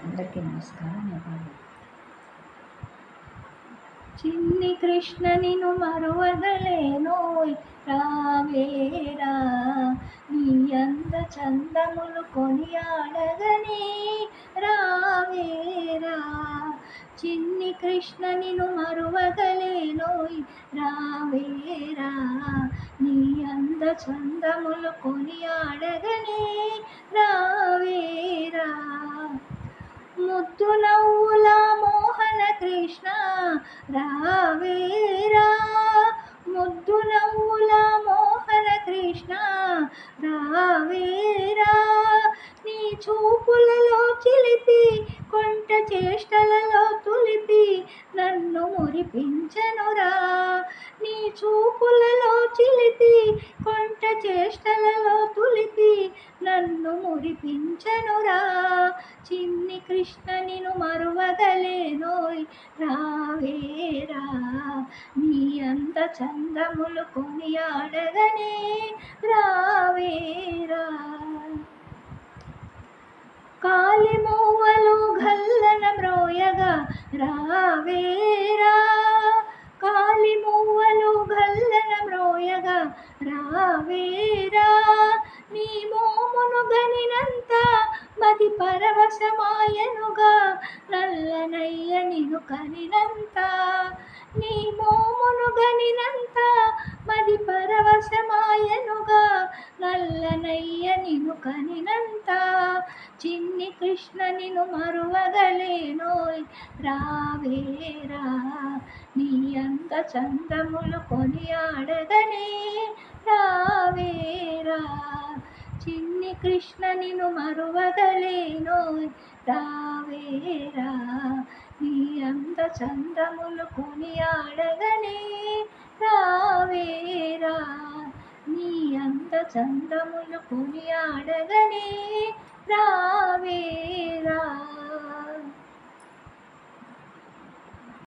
అందరికీ నమస్కారం. చిన్ని కృష్ణ నిన్ను మరువగలేనోయ్ రావేరా, నీ అంద చందములు కొనియాడగనే రావేరా. చిన్ని కృష్ణ నిన్ను మరువగలేనోయ్ రావేరా, నీ అంద చందములు కొనియాడగనే రావేరా. ముద్దు నవ్వుల మోహన కృష్ణ రావేరా, ముద్దు నవ్వుల మోహన కృష్ణ రావేరా. నీ చూపులలో చిలిపి కొంట చేష్టలలో తులిపి నన్ను మురిపించనురా. నీ చూపులలో చిలిపి కొంట చేష్టలలో తులిపి నన్ను మురిపించనురా. చిన్ని కృష్ణ నిన్ను మరువగలేనోయ్ రావేరా, నీ అంత చందములు కొనియాడగనే రావేరా. కాలి మూవలు గల్లన మ్రోయగా రావేరా, కాలి మూవలు గల్లన మ్రోయగా రావేరా. నీ మోమును గనినంత మది పరవశమాయనుగా, నల్లనయ్య నిన్ను కనినంత. నీ మోమును గనినంత మది పరవశమాయనుగా, నల్లనయ్య నిన్ను కనినంత. చిన్ని కృష్ణ నిన్ను మరువగలేనోయ్ రావేరా, నీ అంత చందములు కొనియాడగనే రావేరా. చిన్ని కృష్ణ నిన్ను మరువగలేనోయ్ రావేరా, నీ అంత చందములు కొనియాడగనే రావేరా. నీ అంత చందములు కొనియాడగనే రావేరా.